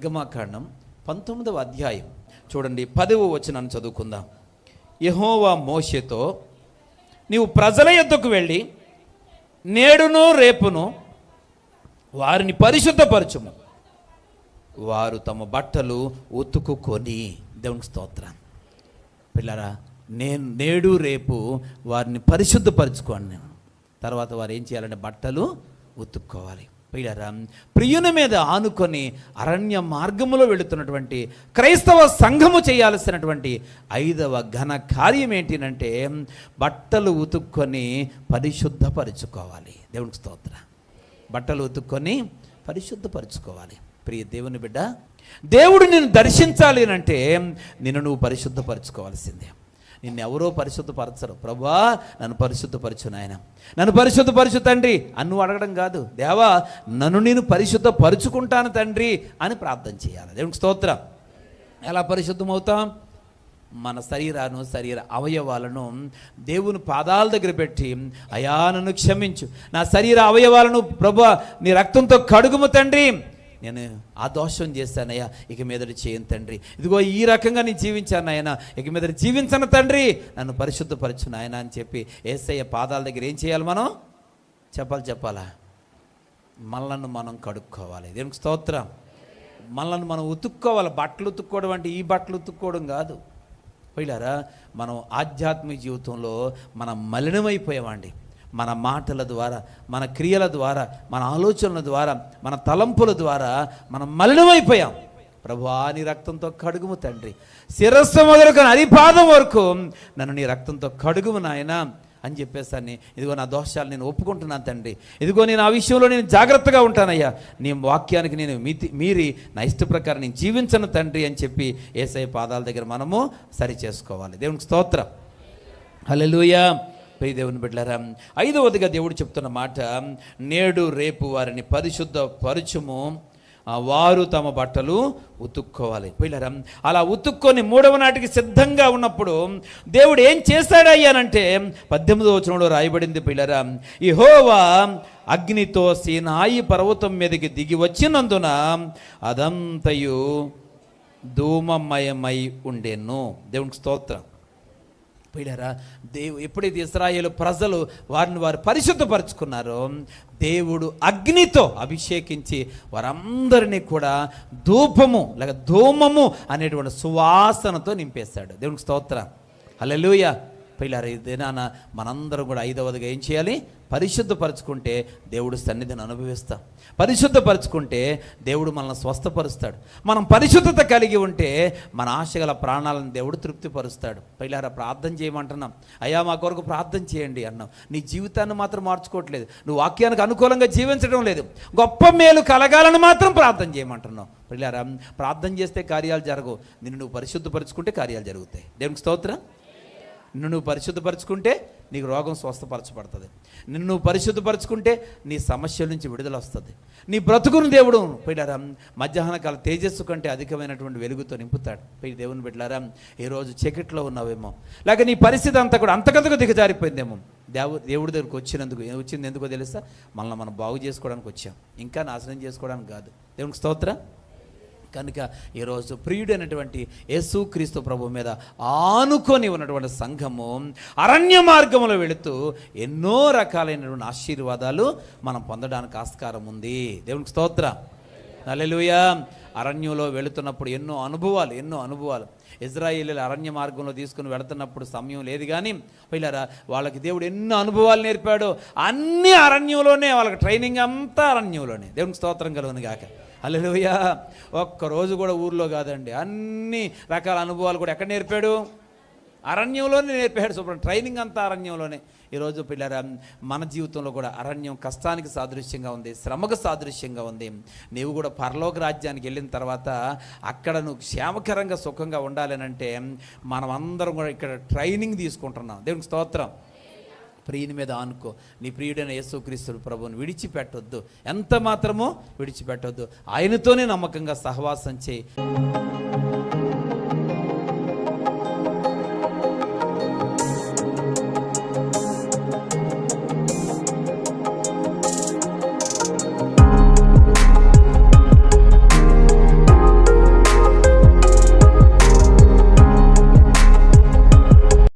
నిర్గమాకాండం 19వ అధ్యాయం చూడండి, 10వ వచనాన్ని చదువుకుందాం. యెహోవా మోషేతో, నీవు ప్రజల యొద్దకు వెళ్ళి నేడును రేపును వారిని పరిశుద్ధపరచుము, వారు తమ బట్టలు ఉతుకుకొని. దేవునికి స్తోత్రం. పిల్లరా, నేడు రేపు వారిని పరిశుద్ధపరచుకోండి. తర్వాత వారు ఏం చేయాలంటే బట్టలు ఉతుక్కోవాలి. పిల్లరా, ప్రియుని మీద ఆనుకొని అరణ్య మార్గములో వెళుతున్నటువంటి క్రైస్తవ సంఘము చేయాల్సినటువంటి 5వ ఘన కార్యం ఏంటినంటే బట్టలు ఉతుక్కొని పరిశుద్ధపరచుకోవాలి. దేవునికి స్తోత్రం. బట్టలు ఉతుక్కొని పరిశుద్ధపరచుకోవాలి. ప్రియ దేవుని బిడ్డ, దేవుడు నిన్ను దర్శించాలి అంటే నిన్ను నువ్వు పరిశుద్ధపరచుకోవాల్సిందే. నిన్ను ఎవరో పరిశుద్ధపరచరు. ప్రభువా నన్ను పరిశుద్ధపరచు నాయన, నన్ను పరిశుద్ధపరచు తండ్రి అని నువ్వు అడగడం కాదు. దేవా నన్ను నేను పరిశుద్ధపరుచుకుంటాను తండ్రి అని ప్రార్థన చేయాలి. దేవునికి స్తోత్రం. ఎలా పరిశుద్ధమవుతాం? మన శరీర అవయవాలను దేవుని పాదాల దగ్గర పెట్టి, అయా నన్ను క్షమించు, నా శరీర అవయవాలను ప్రభువా నీ రక్తంతో కడుగుము తండ్రి, నేను ఆ దోషం చేశానయ్యా, ఇక మీదటి చేయను తండ్రి, ఇదిగో ఈ రకంగా నేను జీవించాను నాయన, ఇక మీదటి జీవించను తండ్రి, నన్ను పరిశుద్ధపరచు నాయన అని చెప్పి యేసయ్య పాదాల దగ్గర ఏం చేయాలి? మనం చెప్పాలా? మనలను మనం కడుక్కోవాలి. దేవునికి స్తోత్రం. మనలను మనం ఉతుక్కోవాలి. బట్టలు ఉతుక్కోవడం అంటే ఈ బట్టలు ఉతుక్కోవడం కాదు. పోయిలారా, మనం ఆధ్యాత్మిక జీవితంలో మనం మలినమైపోయామండి. మన మాటల ద్వారా, మన క్రియల ద్వారా, మన ఆలోచనల ద్వారా, మన తలంపుల ద్వారా మనం మలినమైపోయాం. ప్రభువా నీ రక్తంతో కడుగుము తండ్రి, శిరస్సు మొదలుకొని అరిపాదం వరకు నన్ను నీ రక్తంతో కడుగుము నాయన అని చెప్పేసాన్ని. ఇదిగో నా దోషాలు నేను ఒప్పుకుంటున్నాను తండ్రి, ఇదిగో నేను ఆ విషయంలో నేను జాగ్రత్తగా ఉంటానయ్యా, నీ వాక్యానికి నేను మీరి నా ఇష్ట ప్రకారం నేను జీవించను తండ్రి అని చెప్పి యేసయ్య పాదాల దగ్గర మనము సరి చేసుకోవాలి. దేవునికి స్తోత్రం. హల్లెలూయా. ప్రియ దేవుని బిడ్డలారా, 5వదిగా దేవుడు చెప్తున్న మాట, నేడు రేపు వారిని పరిశుద్ధపరచుము, వారు తమ బట్టలు ఉతుక్కోవాలి. పిల్లరా, అలా ఉతుక్కొని 3వ నాటికి సిద్ధంగా ఉన్నప్పుడు దేవుడు ఏం చేశాడయ్యానంటే 18వ వచనంలో రాయబడింది. పిల్లరా, యెహోవా అగ్నితో సీనాయి పర్వతం మీదకి దిగి వచ్చినందున అదంతయు ధూమమయమై ఉండెను. దేవునికి స్తోత్రం. పిల్లరా, ఎప్పుడైతే ఇశ్రాయేలు ప్రజలు వారిని వారు పరిశుద్ధపరచుకున్నారో దేవుడు అగ్నితో అభిషేకించి వారందరినీ కూడా ధూపము లేక ధూమము అనేటువంటి సువాసనతో నింపేశాడు. దేవునికి స్తోత్రం. హల్లెలూయా. పిల్లరా, ఇదేనా మనందరం కూడా 5వదిగా ఏం చేయాలి? పరిశుద్ధపరచుకుంటే దేవుడు సన్నిధిని అనుభవిస్తాం. పరిశుద్ధపరచుకుంటే దేవుడు మనల్ని స్వస్థపరుస్తాడు. మనం పరిశుద్ధత కలిగి ఉంటే మన ఆశగల ప్రాణాలను దేవుడు తృప్తిపరుస్తాడు. పిల్లరా, ప్రార్థన చేయమంటున్నాం, అయ్యా మా కొరకు ప్రార్థన చేయండి అన్నాం. నీ జీవితాన్ని మాత్రం మార్చుకోవట్లేదు, నువ్వు వాక్యానికి అనుకూలంగా జీవించడం లేదు, గొప్ప మేలు కలగాలని మాత్రం ప్రార్థన చేయమంటున్నావు. పిల్లరా, ప్రార్థన చేస్తే కార్యాలు జరగవు, నిన్ను నువ్వు పరిశుద్ధపరచుకుంటే కార్యాలు జరుగుతాయి. దేవునికి స్తోత్రం. నిన్ను నువ్వు పరిశుద్ధపరచుకుంటే నీకు రోగం స్వస్థపరచబడుతుంది. నిన్ను నువ్వు పరిశుద్ధపరచుకుంటే నీ సమస్యల నుంచి విడుదల వస్తుంది. నీ బ్రతుకును దేవుడు పిల్లరా మధ్యాహ్న కాల తేజస్సు కంటే అధికమైనటువంటి వెలుగుతో నింపుతాడు. పోయి దేవుని బిడ్డలారా, ఈరోజు చీకట్లో ఉన్నావేమో, లేక నీ పరిస్థితి అంతా కూడా అంతకంతకు దిగజారిపోయిందేమో. దేవుడి దగ్గరికి వచ్చింది ఎందుకో తెలుసా? మనల్ని మనం బాగు చేసుకోవడానికి వచ్చాం, ఇంకా నాశనం చేసుకోవడానికి కాదు. దేవునికి స్తోత్రం. కనుక ఈరోజు ప్రియుడైనటువంటి యేసుక్రీస్తు ప్రభు మీద ఆనుకొని ఉన్నటువంటి సంఘము అరణ్య మార్గంలో వెళుతూ ఎన్నో రకాలైనటువంటి ఆశీర్వాదాలు మనం పొందడానికి ఆస్కారం ఉంది. దేవునికి స్తోత్రం. హల్లెలూయా. అరణ్యంలో వెళుతున్నప్పుడు ఎన్నో అనుభవాలు ఇజ్రాయేలీల అరణ్య మార్గంలో తీసుకుని వెళుతున్నప్పుడు సమయం లేదు, కానీ పిల్లరా వాళ్ళకి దేవుడు ఎన్నో అనుభవాలు నేర్పాడు. అన్ని అరణ్యంలోనే, వాళ్ళకి ట్రైనింగ్ అంతా అరణ్యంలోనే. దేవునికి స్తోత్రం కలుగును గాక. హల్లెలూయా. ఒక్కరోజు కూడా ఊర్లో కాదండి, అన్ని రకాల అనుభవాలు కూడా ఎక్కడ నేర్పాడు? అరణ్యంలోనే నేర్పాడు. శుభ్రం ట్రైనింగ్ అంతా అరణ్యంలోనే. ఈరోజు పిల్లరా, మన జీవితంలో కూడా అరణ్యం కష్టానికి సాదృశ్యంగా ఉంది, శ్రమకు సాదృశ్యంగా ఉంది. నీవు కూడా పరలోక రాజ్యానికి వెళ్ళిన తర్వాత అక్కడ నువ్వు క్షేమకరంగా సుఖంగా ఉండాలనంటే మనం అందరం కూడా ఇక్కడ ట్రైనింగ్ తీసుకుంటున్నాం. దేవునికి స్తోత్రం. ప్రియుని మీద ఆనుకో. నీ ప్రియుడైన యేసుక్రీస్తు ప్రభువుని విడిచిపెట్టొద్దు, ఎంత మాత్రమో విడిచిపెట్టొద్దు. ఆయనతోనే నమ్మకంగా సహవాసం చేయి.